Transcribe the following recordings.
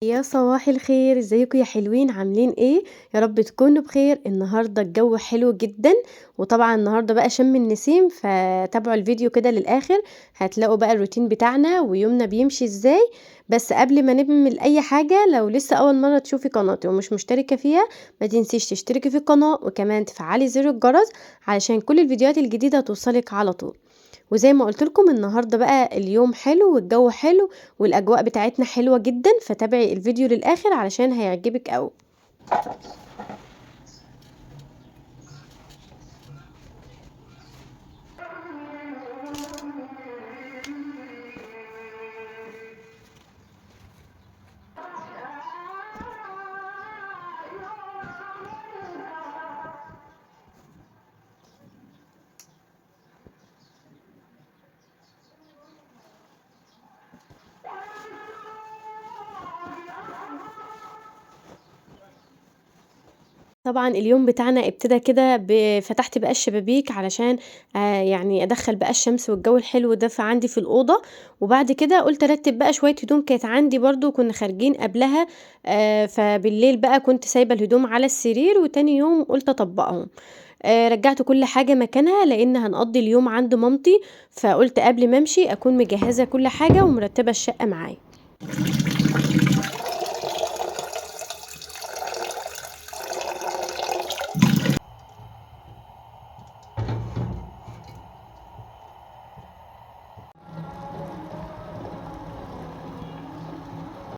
يا صباح الخير، ازيكم يا حلوين؟ عاملين ايه؟ يا رب تكونوا بخير. النهارده الجو حلو جدا، وطبعا النهارده بقى شم النسيم، فتابعوا الفيديو كده للاخر هتلاقوا بقى الروتين بتاعنا ويومنا بيمشي ازاي. بس قبل ما نعمل اي حاجه، لو لسه اول مره تشوفي قناتي ومش مشتركه فيها، ما تنسيش تشتركي في القناه وكمان تفعلي زر الجرس علشان كل الفيديوهات الجديده توصلك على طول. وزي ما قلت لكم النهارده بقى اليوم حلو والجو حلو والاجواء بتاعتنا حلوه جدا، فتابعي الفيديو للاخر علشان هيعجبك قوي. طبعًا اليوم بتاعنا ابتدى كده فتحت بقى الشبابيك علشان يعني أدخّل بقى الشمس والجو الحلو ده عندي في الأوضة، وبعد كده قُلت أرتّب بقى شوية هدوم كانت عندي برضه كنا خارجين قبلها. فبالليل بقى كنت سايبة الهدوم على السرير، وتاني يوم قُلت أطبّقهم. رجّعت كل حاجة مكانها لإن هنقضّي اليوم عند مامتي، فقُلت قبل ما أمشي أكون مجهّزة كل حاجة ومرتّبة الشقة معايا.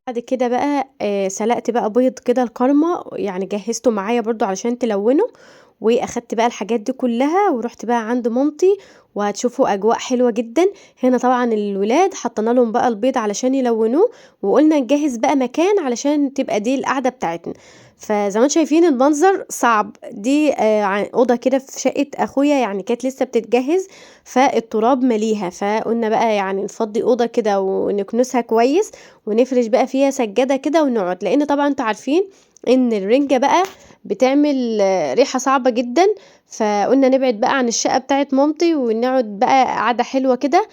بعد كده بقى سلقت بقى بيض كده الكرمة، يعني جهّزته معايا برضه علشان تلوّنه، وأخدت بقى الحاجات دي كلّها ورُحت بقى عند مامتي، وهتشوفوا أجواء حلوة جدًا. هنا طبعًا الولاد حطينا لهم بقى البيض علشان يلوّنوه، وقُلنا نجهّز بقى مكان علشان تبقى دي القعدة بتاعتنا. فزي ما أنتم شايفين المنظر صعب، دي أوضة كده في شقة أخويا يعني كانت لسه بتتجهّز، فالتراب ماليها، فقُلنا بقى يعني نفضّي أوضة كده ونكنسها كويس، ونفرش بقى فيها سجادة كده ونقعد، لإن طبعًا أنتم عارفين إن الرنجة بقى بتعمل ريحة صعبة جدًا، فقُلنا نبعد بقى عن الشقة بتاعة مامتي ونقعد بقى قعدة حلوة كده،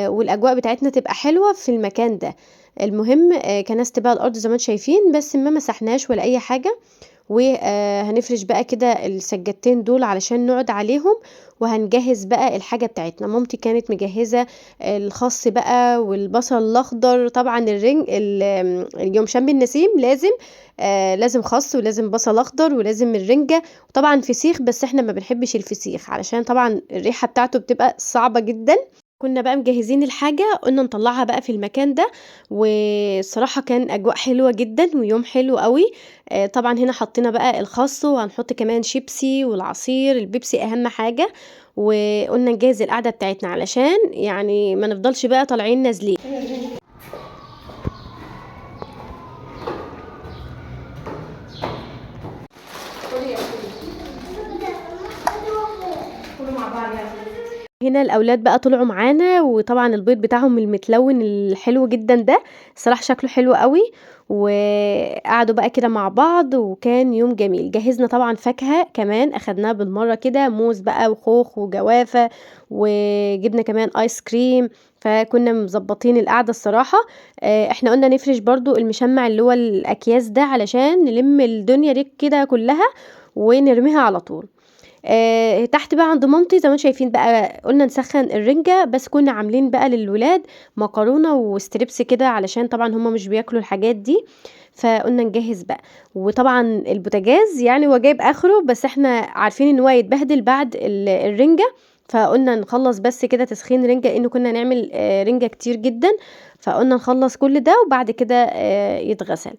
والأجواء بتاعتنا تبقى حلوة في المكان ده. المهم كنست بقى الأرض زي ما أنتم شايفين، بس ما مسحناش ولا أي حاجة، هنفرش بقى كده السجادتين دول علشان نقعد عليهم، وهنجهّز بقى الحاجة بتاعتنا. مامتي كانت مجهّزة الخس بقى والبصل الأخضر، طبعًا يوم شم النسيم لازم خس ولازم بصل أخضر ولازم الرنجة، وطبعًا فسيخ، بس إحنا ما بنحبش الفسيخ علشان طبعًا الريحة بتاعته بتبقى صعبة جدًا. كنا بقى مجهّزين الحاجة، قُلنا نطلّعها بقى في المكان ده، والصراحة كان أجواء حلوة جدًا ويوم حلو أوي. طبعًا هنا حطينا بقى الخس، وهنحط كمان شيبسي والعصير، البيبسي أهم حاجة، وقُلنا نجهّز القعدة بتاعتنا علشان يعني ما نفضلش بقى طالعين نازلين. هنا الأولاد بقى طلعوا معانا، وطبعًا البيض بتاعهم المتلون الحلو جدًا ده، الصراحة شكله حلو أوي، وقعدوا بقى كده مع بعض وكان يوم جميل. جهّزنا طبعًا فاكهة كمان أخدناها بالمرّة كده، موز بقى وخوخ وجوافة، وجبنا كمان آيس كريم، فكنا مضبّطين القعدة الصراحة. إحنا قُلنا نفرش برضه المشمّع اللي هو الأكياس ده علشان نلِم الدنيا دي كده كلّها ونرميها على طول. تحت بقى عند مامتي زي ما أنتم شايفين بقى قُلنا نسخّن الرنجة، بس كنا عاملين بقى للولاد مكرونة وستريبس كده علشان طبعًا هُم مش بياكلوا الحاجات دي، فقُلنا نجهّز بقى. وطبعًا البوتاجاز يعني هو جايب آخره، بس إحنا عارفين إن هو هيتبهدل بعد الرنجة، فقُلنا نخلّص بس كده تسخين رنجة، لإن كنا هنعمل رنجة كتير جدًا، فقُلنا نخلّص كل ده وبعد كده يتغسل.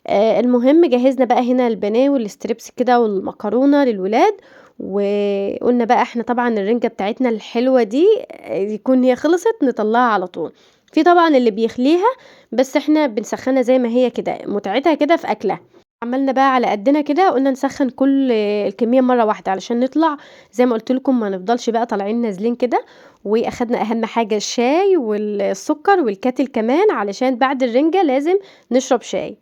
المهم جهّزنا بقى هنا البانيه والستريبس كده والمكرونة للولاد، وقُلنا بقى إحنا طبعًا الرنجة بتاعتنا الحلوة دي يكون هي خلصت نطلّعها على طول. في طبعًا اللي بيخليها، بس إحنا بنسخّنها زي ما هي كده، متعتها كده في أكلها. عملنا بقى على قدّنا كده، قُلنا نسخّن كل الكمية مرّة واحدة علشان نطلع زي ما قُلت لكم ما نفضلش بقى طالعين نازلين كده، وأخدنا أهم حاجة الشاي السُكّر والكاتل كمان علشان بعد الرنجة لازم نشرب شاي.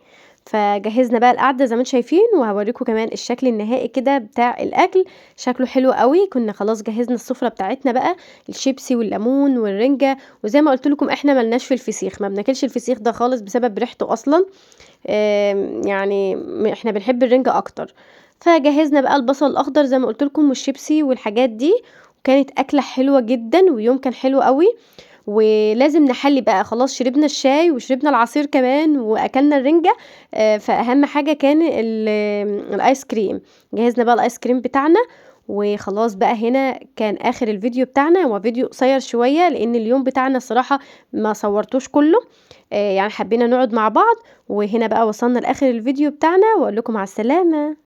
فجهّزنا بقى القعدة زي ما أنتم شايفين، وهاورّيكم كمان الشكل النهائي كده بتاع الأكل، شكله حلو أوي. كنا خلاص جهّزنا السفرة بتاعتنا بقى، الشيبسي والليمون والرنجة، وزي ما قُلت لكم إحنا ما لناش في الفسيخ، ما بناكلش الفسيخ ده خالص بسبب ريحته أصلًا. يعني إحنا بنحب الرنجة أكتر. فجهّزنا بقى البصل الأخضر زي ما قُلت لكم والشيبسي والحاجات دي، وكانت أكلة حلوة جدًا ويوم كان حلو أوي. ولازم نحلّي بقى، خلاص شربنا الشاي وشربنا العصير كمان وأكلنا الرنجة، فأهم حاجة كان الآيس كريم. جهّزنا بقى الآيس كريم بتاعنا، وخلاص بقى هنا كان آخر الفيديو بتاعنا، هو فيديو قصير شوية لإن اليوم بتاعنا الصراحة ما صوّرتوش كلّه، يعني حبينا نقعد مع بعض، وهنا بقى وصلنا لآخر الفيديو بتاعنا، وأقول لكم مع السلامة.